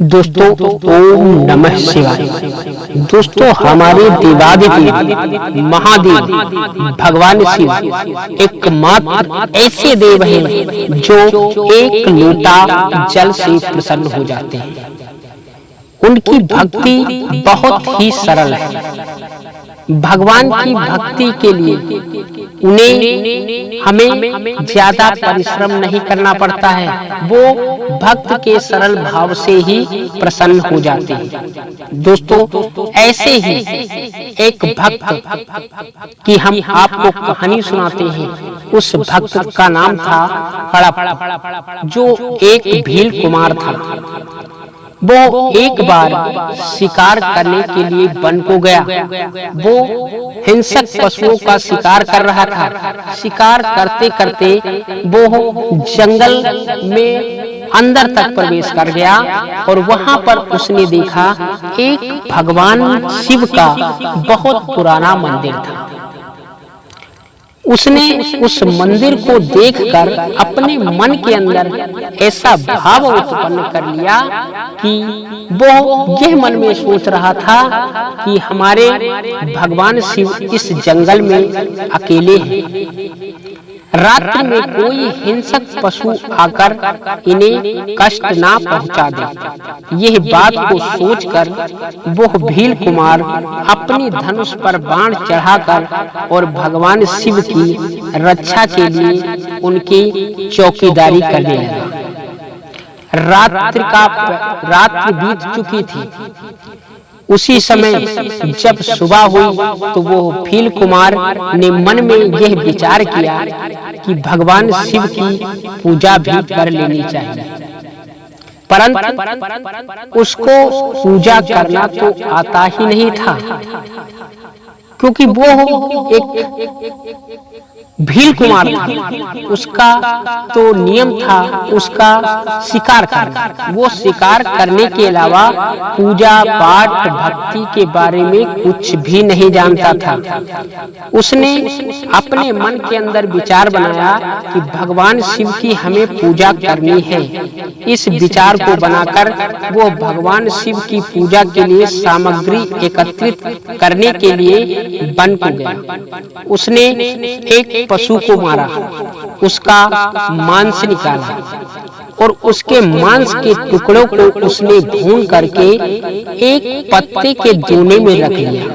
दोस्तों ओम नमः शिवाय। दोस्तों हमारे देवादिदेव महादेव भगवान शिव एकमात्र ऐसे देव हैं जो एक लोटा जल से प्रसन्न हो जाते हैं। उनकी भक्ति बहुत ही सरल है। भगवान की भक्ति के लिए उन्हें हमें ज्यादा परिश्रम नहीं करना पड़ता है। वो भक्त के सरल भाव से ही प्रसन्न हो जाते हैं। दोस्तों ऐसे ही एक भक्त की हम आपको कहानी सुनाते हैं। उस भक्त का नाम था हड़प, जो एक भील कुमार था। वो एक बार शिकार करने के लिए वन को गया। वो हिंसक पशुओं का शिकार कर रहा था। शिकार करते करते वो जंगल में अंदर तक प्रवेश कर गया और वहां पर उसने देखा एक भगवान शिव का बहुत पुराना मंदिर था। उसने उस मंदिर को देखकर अपने मन के अंदर ऐसा भाव उत्पन्न कर लिया कि वो यह मन में सोच रहा था कि हमारे भगवान शिव इस जंगल में अकेले हैं। रात्रि में कोई हिंसक पशु आकर इन्हें कष्ट ना पहुंचा दे। यह बात को सोचकर वो भील कुमार अपनी धनुष पर बाण चढ़ाकर और भगवान शिव की रक्षा के लिए उनकी चौकीदारी करने लगा। रात्रि बीत चुकी थी। उसी समय जब सुबह हुई तो वो भील कुमार ने मन में यह विचार किया कि भगवान शिव की पूजा भी कर लेनी चाहिए। परंतु उसको पूजा करना तो आता ही नहीं था, क्योंकि वो एक भील कुमार था। उसका तो नियम था उसका शिकार करना। वो शिकार करने के अलावा पूजा पाठ भक्ति के बारे में कुछ भी नहीं जानता था। उसने अपने मन के अंदर विचार बनाया कि भगवान शिव की हमें पूजा करनी है। इस विचार को बनाकर वो भगवान शिव की पूजा के लिए सामग्री एकत्रित करने के लिए वन को गया। उसने एक पशु को मारा, उसका मांस निकाला और उसके मांस के टुकड़ों को उसने भून करके एक पत्ते के दोने में रख लिया।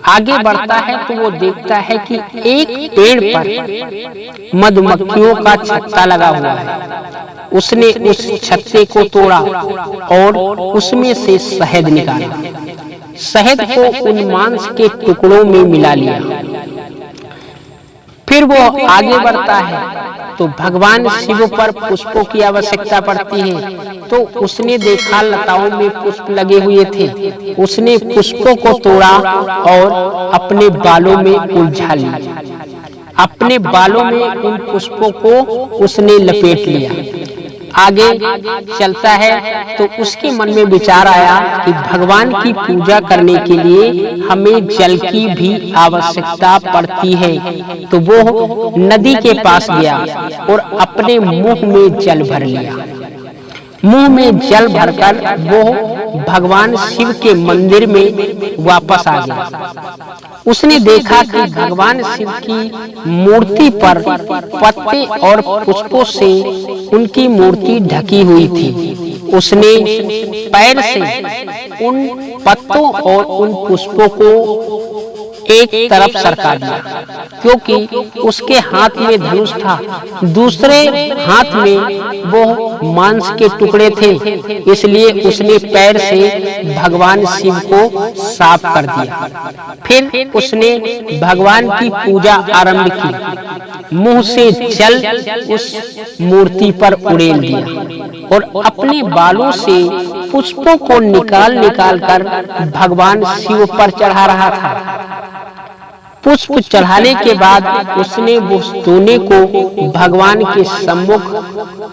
आगे बढ़ता है तो वो देखता है कि एक पेड़ पर मधुमक्खियों का छत्ता लगा हुआ है। उसने उस छत्ते को तोड़ा और उसमें से शहद निकाला। शहद को उन मांस के टुकड़ों में मिला लिया। फिर वो आगे बढ़ता है तो भगवान शिव पर पुष्पों की आवश्यकता पड़ती है। तो उसने देखा लताओं में पुष्प लगे हुए थे। उसने पुष्पों को तोड़ा और अपने बालों में उलझा लिया। अपने बालों में उन पुष्पों को उसने लपेट लिया। आगे चलता है तो उसके मन में विचार आया कि भगवान की पूजा करने के लिए हमें जल की भी आवश्यकता पड़ती है। तो वो नदी के पास गया और अपने मुंह में जल भर लिया। मुंह में जल भरकर वो भगवान शिव के मंदिर में वापस आ गया। उसने देखा कि भगवान शिव की मूर्ति पर पत्ते और पुष्पों से उनकी मूर्ति ढकी हुई थी। उसने पैर से उन पत्तों और उन पुष्पों को एक तरफ सरका दिया, क्योंकि उसके हाथ में धनुष था। दूसरे हाथ में वो मांस के टुकड़े थे, इसलिए उसने पैर से भगवान शिव को साफ कर दिया। फिर उसने भगवान की पूजा आरंभ की। मुंह से जल उस मूर्ति पर उड़ेल दिया और अपने बालों से पुष्पों को निकाल कर भगवान शिव पर चढ़ा रहा था। पुष्प चढ़ाने के बाद उसने उस दोने को भगवान के सम्मुख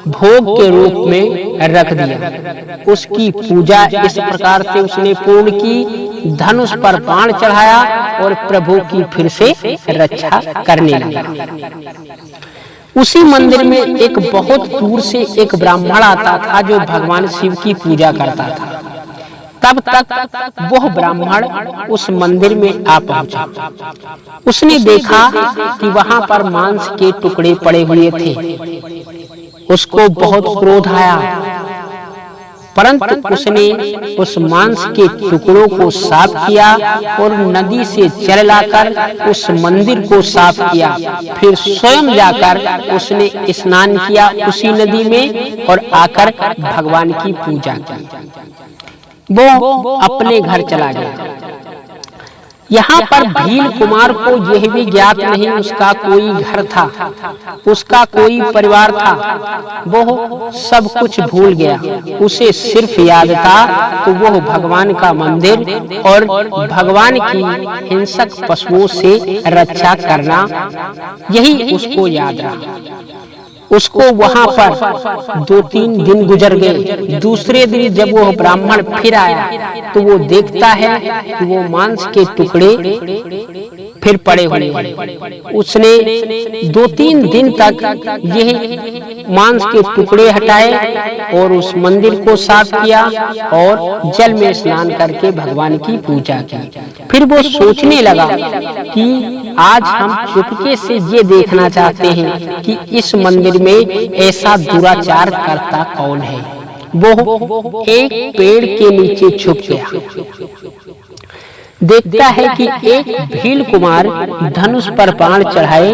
भोग के रूप में रख दिया। उसकी पूजा इस प्रकार से उसने पूर्ण की। धनुष पर बाण चढ़ाया और प्रभु की फिर से रक्षा करने लगा। उसी मंदिर में एक बहुत दूर से एक ब्राह्मण आता था जो भगवान शिव की पूजा करता था। तब तक वह ब्राह्मण उस मंदिर में आ पहुंचा। उसने देखा कि वहां पर मांस के टुकड़े पड़े हुए थे। उसको बहुत क्रोध आया, परंतु उसने उस मांस के टुकड़ों को साफ किया और नदी से जल लाकर उस मंदिर को साफ किया। फिर स्वयं जाकर उसने स्नान किया उसी नदी में और आकर भगवान की पूजा की। वो अपने घर चला गया। यहाँ पर भील कुमार को यह भी ज्ञात नहीं उसका कोई घर था, उसका कोई परिवार था। वो सब कुछ भूल गया। उसे सिर्फ याद था तो वह भगवान का मंदिर और भगवान की हिंसक पशुओं से रक्षा करना, यही उसको याद रहा। उसको वहां पर 2-3 दिन गुजर गए। दूसरे दिन जब वो ब्राह्मण फिर आया तो वो देखता है कि वो मांस के टुकड़े फिर पड़े हुए हैं। उसने 2-3 दिन तक यह मांस के टुकड़े हटाए और उस मंदिर को साफ किया और जल में स्नान करके भगवान की पूजा की। फिर वो सोचने लगा कि आज हम चुपके से ये देखना चाहते हैं कि इस मंदिर में ऐसा दुराचार करता कौन है। वो एक पेड़ के नीचे छुप गया। देखता है कि एक भील कुमार धनुष पर बाण चढ़ाए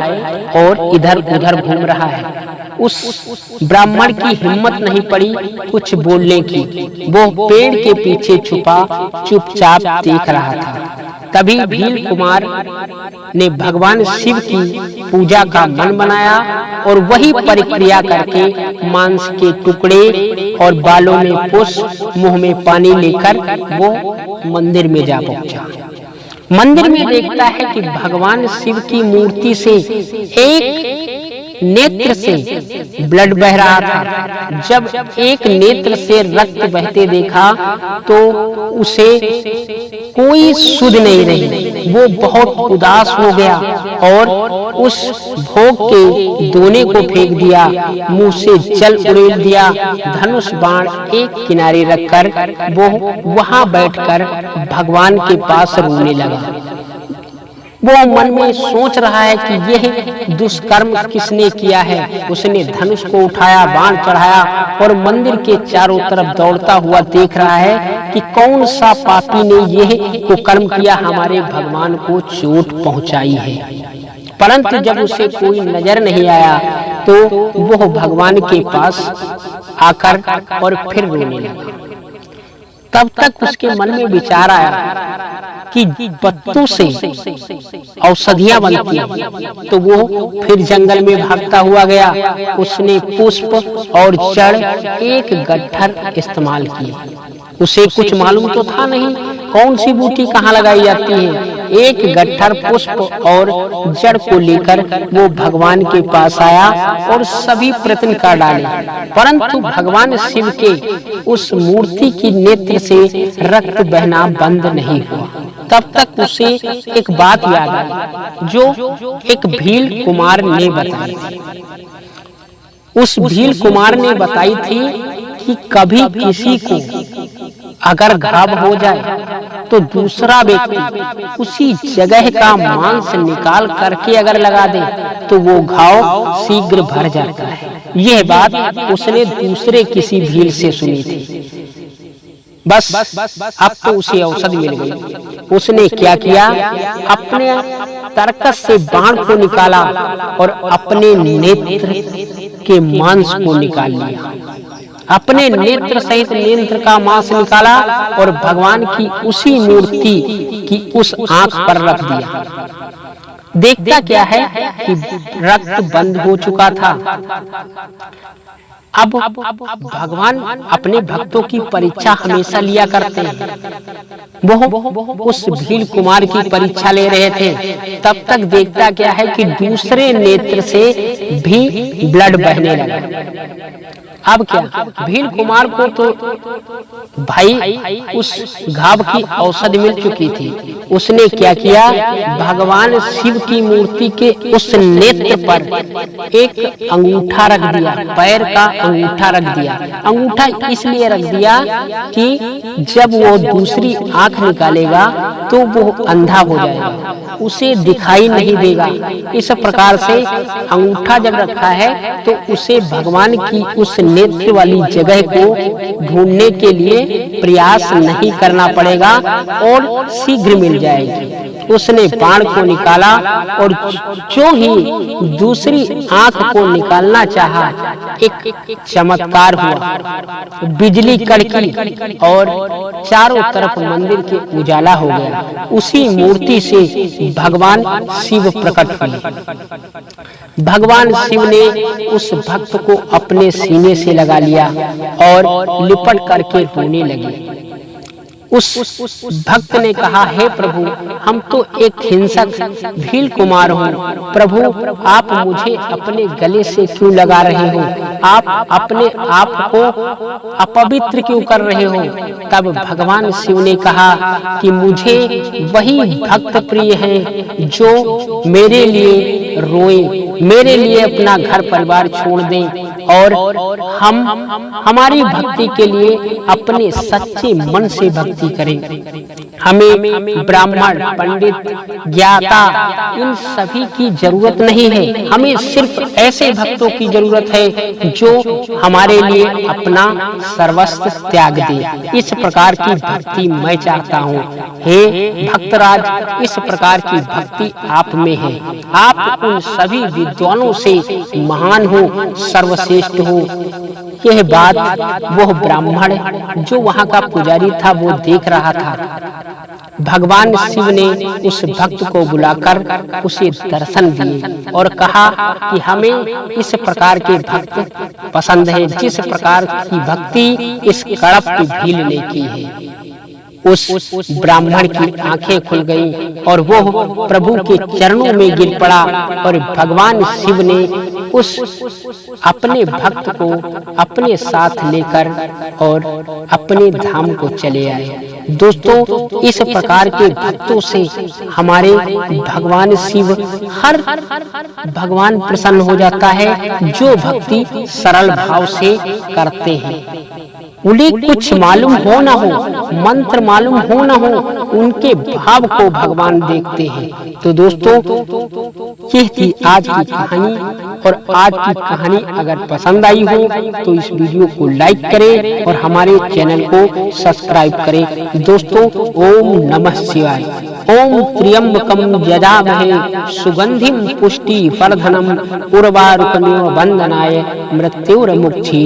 और इधर उधर घूम रहा है। उस ब्राह्मण की हिम्मत नहीं पड़ी कुछ बोलने की। वो पेड़ के पीछे छुपा चुपचाप देख रहा था। तभी भील कुमार ने भगवान शिव की पूजा का मन बनाया और वही प्रक्रिया करके मांस के टुकड़े और बालों में पुष्प, मुंह में पानी लेकर वो मंदिर में जा पहुंचा। मंदिर में देखता है कि भगवान शिव की मूर्ति से एक नेत्र से ब्लड बह रहा था। जब एक नेत्र से रक्त बहते देखा तो उसे कोई सुध नहीं रही। वो बहुत उदास हो गया और उस भोग के दोने को फेंक दिया, मुंह से जल उड़ेल दिया। धनुष बाण एक किनारे रखकर वो वहां बैठकर भगवान के पास रोने लगा। वो मन में सोच रहा है कि यह दुष्कर्म किसने किया है। उसने धनुष को उठाया, बाण चढ़ाया और मंदिर के चारों तरफ दौड़ता हुआ देख रहा है कि कौन सा पापी ने यह कुकर्म किया, हमारे भगवान को चोट पहुंचाई है। परंतु जब उसे कोई नजर नहीं आया तो वो भगवान के पास आकर और फिर रोने लगा। तब तक उसके मन में विचार आया कि पत्तों से औषधियां बनती हैं, तो वो फिर जंगल में भागता हुआ गया। उसने पुष्प और जड़ एक गट्ठर इस्तेमाल किए। उसे कुछ मालूम तो था नहीं कौन सी बूटी कहाँ लगाई जाती है। एक गट्ठर पुष्प और जड़ को लेकर वो भगवान के पास आया और सभी प्रयत्न कर डाले, परंतु भगवान शिव के उस मूर्ति की नेत्र से रक्त बहना बंद नहीं हुआ। तब तक उसे एक बात याद आई जो एक भील कुमार ने बताई थी। उस भील कुमार ने बताई थी कि कभी किसी को अगर घाव हो जाए तो दूसरा व्यक्ति उसी जगह का मांस निकाल करके अगर लगा दे तो वो घाव शीघ्र भर जाता है। यह बात उसने दूसरे किसी भील से सुनी थी। बस अब तो उसे औषधि मिल गई। उसने क्या किया, अपने तरकस से बाण को निकाला और अपने नेत्र के मांस को निकाल लिया। अपने नेत्र सहित नेत्र का मांस निकाला और भगवान की उसी मूर्ति की उस आंख पर रख दिया। देखता क्या है कि रक्त बंद हो चुका था। अब भगवान अपने भक्तों की परीक्षा हमेशा लिया करते हैं। वो उस भील कुमार की परीक्षा ले रहे थे। तब तक देखता क्या है कि दूसरे नेत्र से भी ब्लड बहने लगा। अब क्या, भील कुमार को तो भाई उस घाव की औषधि मिल चुकी थी। उसने क्या किया, भगवान शिव की मूर्ति के उस नेत्र पर एक अंगूठा रख दिया, पैर का अंगूठा रख दिया। अंगूठा इसलिए रख दिया कि जब वो दूसरी आंख निकालेगा तो वो अंधा हो जाएगा, उसे दिखाई नहीं देगा। इस प्रकार से अंगूठा जब रखा है तो उसे भगवान की उस नेत्र वाली जगह को ढूंढने के लिए प्रयास नहीं करना पड़ेगा और शीघ्र मिल जाएगी। उसने बाण को निकाला और जो ही दूसरी आंख को निकालना चाहा, एक चमत्कार हुआ, बिजली कड़की और चारों तरफ मंदिर के उजाला हो गया। उसी मूर्ति से भगवान शिव प्रकट हुए। भगवान शिव ने उस भक्त को अपने सीने से लगा लिया और लिपट करके रोने लगे। उस भक्त ने कहा, हे प्रभु, हम तो एक हिंसक भील कुमार हूँ, प्रभु आप मुझे अपने गले से क्यों लगा रहे हो? आप अपने आप को अपवित्र क्यों कर रहे हो? तब भगवान शिव ने कहा कि मुझे वही भक्त प्रिय है जो मेरे लिए रोए, मेरे लिए अपना घर परिवार छोड़ दें और हम हमारी भक्ति के लिए अपने सच्चे मन से भक्ति करें। हमें ब्राह्मण, पंडित, ज्ञाता इन सभी की जरूरत नहीं है। हमें सिर्फ ऐसे भक्तों की जरूरत है जो हमारे लिए अपना सर्वस्व त्याग दे। इस प्रकार की भक्ति मैं चाहता हूँ। हे भक्तराज, इस प्रकार की भक्ति आप में है। आप उन सभी विद्वानों से महान हो, सर्वश्रेष्ठ हो। यह बात वह ब्राह्मण जो वहाँ का पुजारी था वो देख रहा था। भगवान शिव ने उस भक्त को बुलाकर उसे दर्शन दिए और कहा कि हमें इस प्रकार के भक्त पसंद है, जिस प्रकार की भक्ति इस कड़प की भील ने की है। उस ब्राह्मण की आंखें खुल गईं और वो प्रभु के चरणों में गिर पड़ा और भगवान शिव ने उस अपने भक्त को अपने साथ लेकर और अपने धाम को चले आए। दोस्तों, इस प्रकार के भक्तों से हमारे भगवान शिव हर भगवान प्रसन्न हो जाता है जो भक्ति सरल भाव से करते हैं। उन्हें कुछ मालूम हो ना हो, मंत्र मालूम हो ना हो, उनके भाव को भगवान देखते हैं। तो दोस्तों, ये थी आज की कहानी और आज की कहानी अगर पसंद आई हो तो इस वीडियो को लाइक करें और हमारे चैनल को सब्सक्राइब करें। दोस्तों, ओम नमः शिवाय। ओम त्र्यंबकम यजामहे सुगंधिम पुष्टि वर्धनम उर्वारुकमिव वंदनाय मृत्युर्मुक्षी।